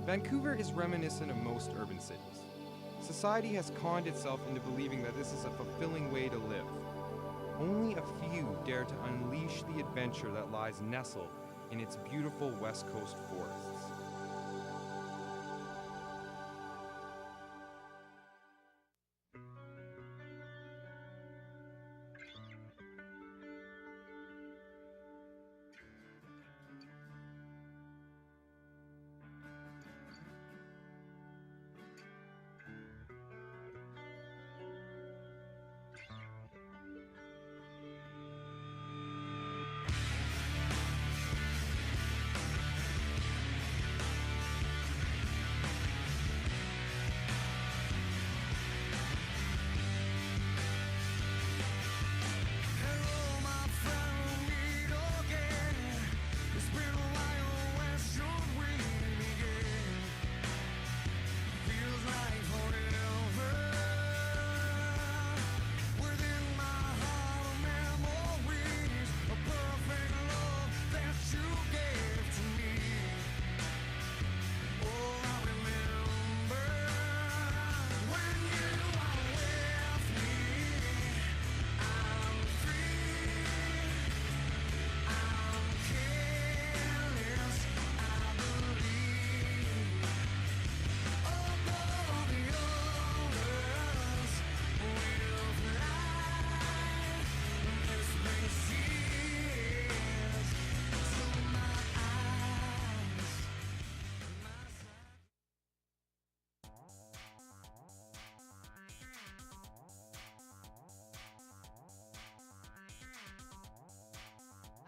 Vancouver is reminiscent of most urban cities. Society has conned itself into believing that this is a fulfilling way to live. Only a few dare to unleash the adventure that lies nestled in its beautiful West Coast forests.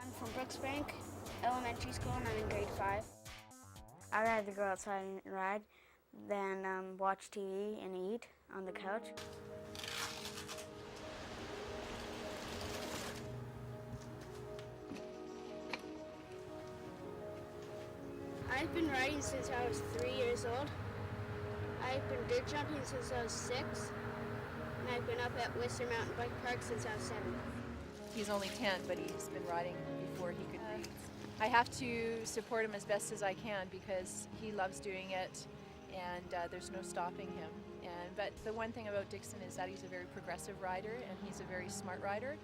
I'm from Brooksbank Elementary School and I'm in grade 5. I'd rather go outside and ride than watch TV and eat on the couch. I've been riding since I was 3 years old. I've been dirt jumping since I was 6. And I've been up at Whistler Mountain Bike Park since I was 7. He's only 10, but he's been riding before he could read. I have to support him as best as I can because he loves doing it and there's no stopping him. But the one thing about Dixon is that he's a very progressive rider and he's a very smart rider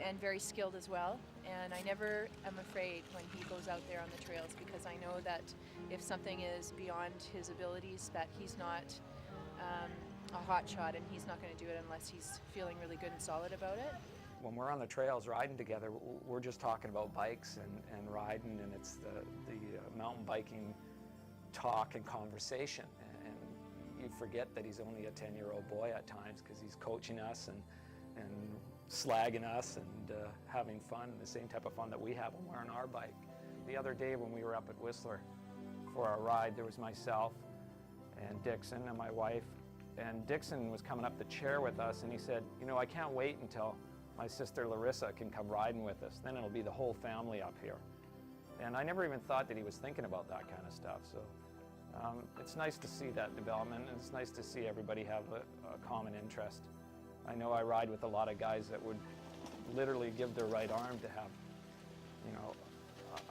and very skilled as well. And I never am afraid when he goes out there on the trails because I know that if something is beyond his abilities, that he's not a hot shot and he's not going to do it unless he's feeling really good and solid about it. When we're on the trails riding together, we're just talking about bikes and riding, and it's the mountain biking talk and conversation. And you forget that he's only a 10-year-old boy at times because he's coaching us and slagging us and having fun, the same type of fun that we have when we're on our bike. The other day when we were up at Whistler for our ride, there was myself and Dixon and my wife, and Dixon was coming up the chair with us and he said, you know, I can't wait until my sister Larissa can come riding with us. Then it'll be the whole family up here. And I never even thought that he was thinking about that kind of stuff. So it's nice to see that development, and it's nice to see everybody have a common interest. I know I ride with a lot of guys that would literally give their right arm to have, you know,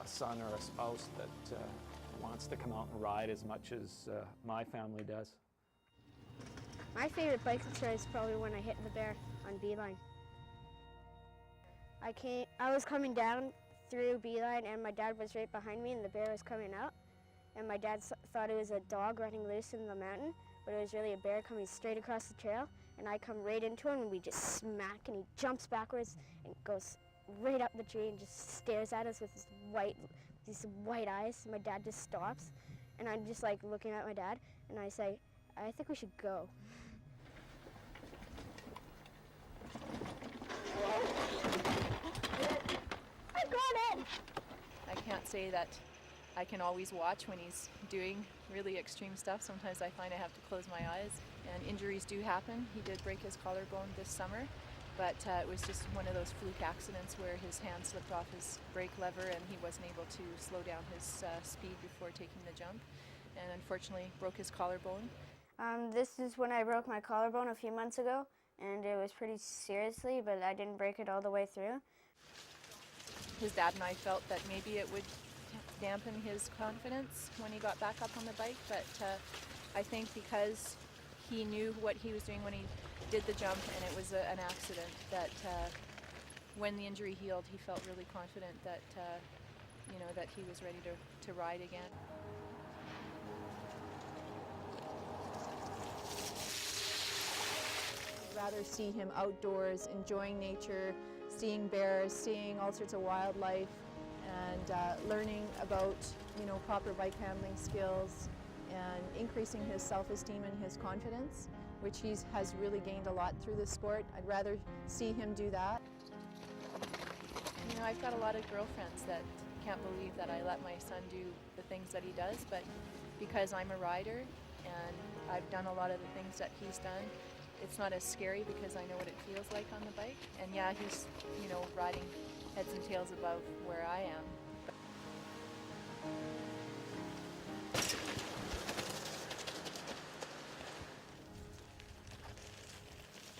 a son or a spouse that wants to come out and ride as much as my family does. My favorite biking story is probably when I hit the bear on Beeline. I was coming down through Beeline and my dad was right behind me and the bear was coming out. And my dad thought it was a dog running loose in the mountain, but it was really a bear coming straight across the trail. And I come right into him and we just smack and he jumps backwards and goes right up the tree and just stares at us with these white eyes. My dad just stops and I'm just like looking at my dad and I say, I think we should go. I got it! I can't say that I can always watch when he's doing really extreme stuff. Sometimes I find I have to close my eyes, and injuries do happen. He did break his collarbone this summer, but it was just one of those fluke accidents where his hand slipped off his brake lever and he wasn't able to slow down his speed before taking the jump, and unfortunately broke his collarbone. This is when I broke my collarbone a few months ago, and it was pretty seriously, but I didn't break it all the way through. His dad and I felt that maybe it would dampen his confidence when he got back up on the bike, but I think because he knew what he was doing when he did the jump and it was an accident, that when the injury healed, he felt really confident that that he was ready to ride again. I'd rather see him outdoors, enjoying nature, seeing bears, seeing all sorts of wildlife, and learning about proper bike handling skills and increasing his self-esteem and his confidence, which he has really gained a lot through the sport. I'd rather see him do that. I've got a lot of girlfriends that can't believe that I let my son do the things that he does, but because I'm a rider and I've done a lot of the things that he's done, it's not as scary because I know what it feels like on the bike. And yeah, he's, riding heads and tails above where I am.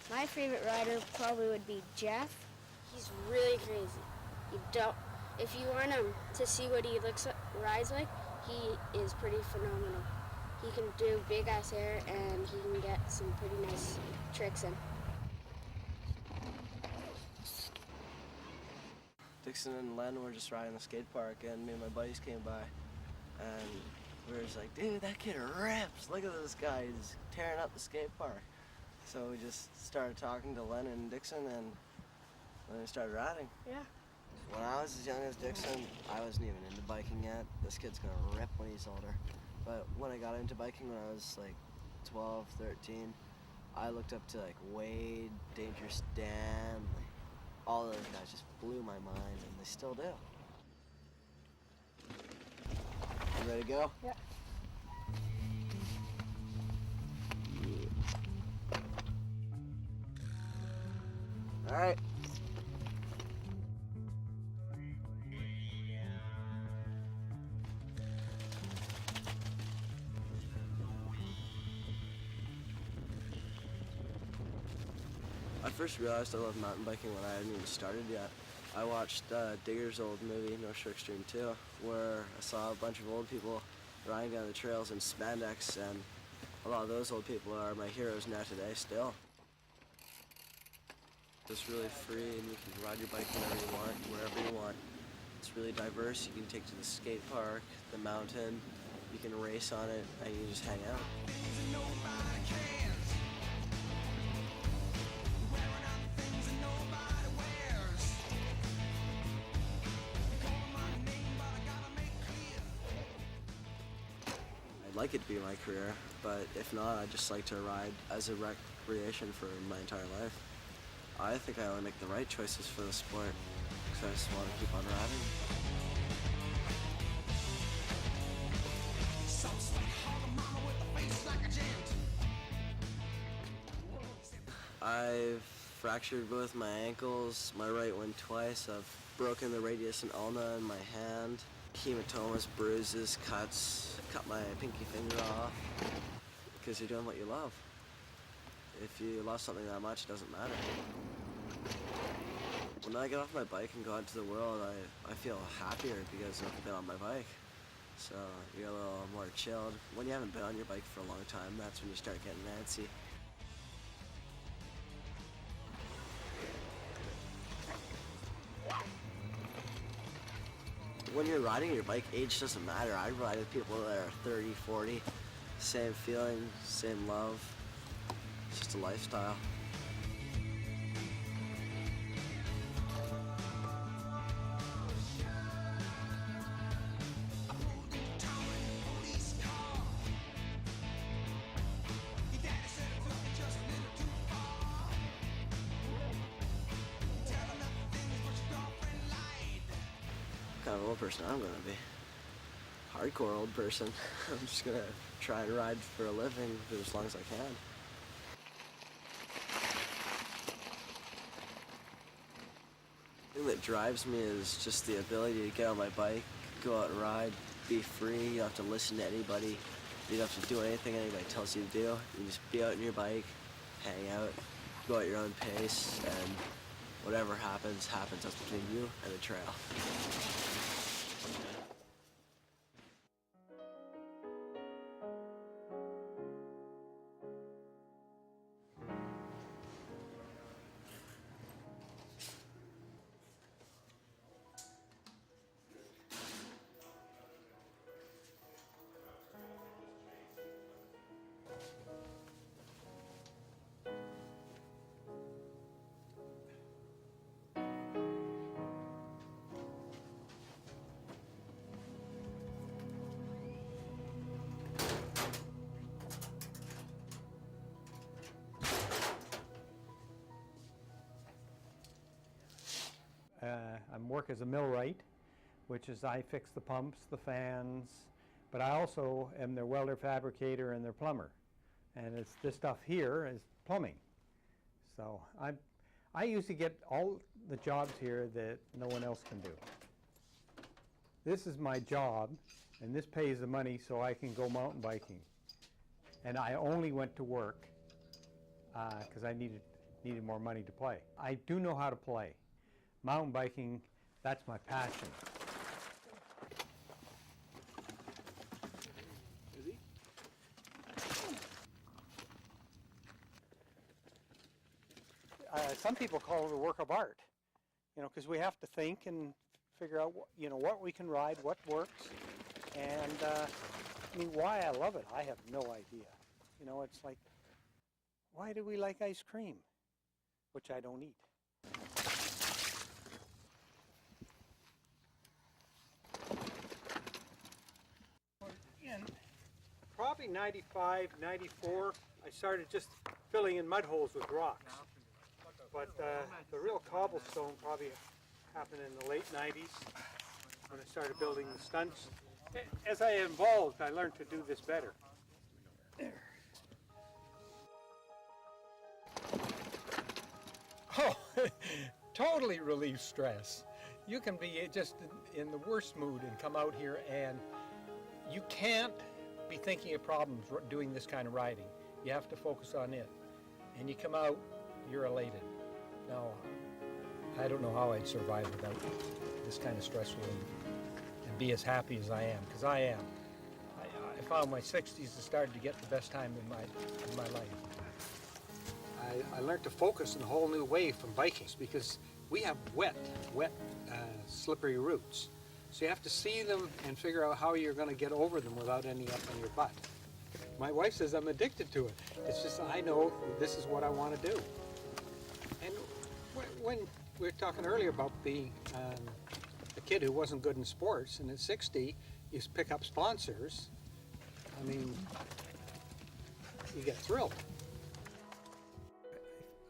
My favorite rider probably would be Jeff. He's really crazy. If you want him to see what he rides like, he is pretty phenomenal. He can do big ass air and he can get some pretty nice tricks in. Dixon and Len were just riding the skate park, and me and my buddies came by, and we were just like, dude, that kid rips. Look at this guy, he's tearing up the skate park. So we just started talking to Len and Dixon, and then we started riding. Yeah. When I was as young as Dixon, I wasn't even into biking yet. This kid's gonna rip when he's older. But when I got into biking when I was like 12, 13, I looked up to like Wade, Dangerous Dan, like, all those guys just blew my mind, and they still do. You ready to go? Yeah. All right. I first realized I loved mountain biking when I hadn't even started yet. I watched Digger's old movie, North Shore Extreme 2, where I saw a bunch of old people riding down the trails in spandex, and a lot of those old people are my heroes now today still. It's really free, and you can ride your bike whenever you want, wherever you want. It's really diverse. You can take to the skate park, the mountain, you can race on it, and you can just hang out. I'd like it to be my career, but if not, I'd just like to ride as a recreation for my entire life. I think I only make the right choices for the sport, because I just want to keep on riding. I've fractured both my ankles, my right one twice. I've broken the radius and ulna in my hand. Hematomas, bruises, cuts, cut my pinky finger off, because you're doing what you love. If you love something that much, it doesn't matter. When I get off my bike and go out into the world, I feel happier because I've been on my bike. So you're a little more chilled. When you haven't been on your bike for a long time, that's when you start getting antsy. When you're riding your bike, age doesn't matter. I ride with people that are 30, 40, same feeling, same love. It's just a lifestyle. What kind of old person I'm gonna be? Hardcore old person. I'm just gonna try and ride for a living for as long as I can. The thing that drives me is just the ability to get on my bike, go out and ride, be free. You don't have to listen to anybody. You don't have to do anything anybody tells you to do. You can just be out on your bike, hang out, go at your own pace, and whatever happens, happens. That's between you and the trail. I work as a millwright, which is I fix the pumps, the fans, but I also am their welder, fabricator, and their plumber. And it's this stuff here is plumbing. So I usually get all the jobs here that no one else can do. This is my job, and this pays the money so I can go mountain biking. And I only went to work because I needed more money to play. I do know how to play. Mountain biking, that's my passion. Some people call it a work of art, because we have to think and figure out, what we can ride, what works, and why I love it, I have no idea. It's like, why do we like ice cream, which I don't eat? In probably 95, 94, I started just filling in mud holes with rocks. But the real cobblestone probably happened in the late 90s when I started building the stunts. As I evolved, I learned to do this better. There. Oh, totally relieves stress. You can be just in the worst mood and come out here, and you can't be thinking of problems doing this kind of riding. You have to focus on it. And you come out, you're elated. Now, I don't know how I'd survive without this kind of stress relief and be as happy as I am, because I am. I found my 60s is starting to get the best time in my life. I learned to focus in a whole new way from biking, because we have wet, slippery routes. So you have to see them and figure out how you're going to get over them without ending up on your butt. My wife says I'm addicted to it. It's just I know this is what I want to do. And when we were talking earlier about being a kid who wasn't good in sports, and at 60 you pick up sponsors, you get thrilled.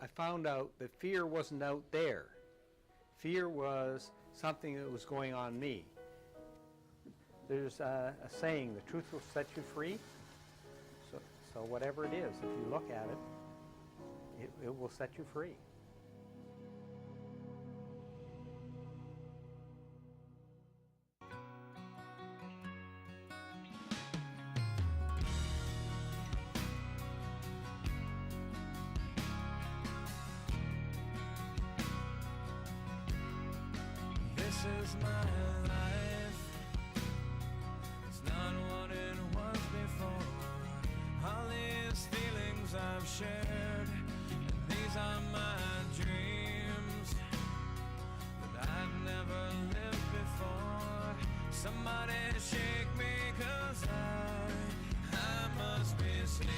I found out that fear wasn't out there. Fear was something that was going on in me. There's a saying, the truth will set you free. So whatever it is, if you look at it, it will set you free. This is my life. It's not what it was before. All these feelings I've shared, and these are my dreams that I've never lived before. Somebody shake me, 'cause I must be asleep.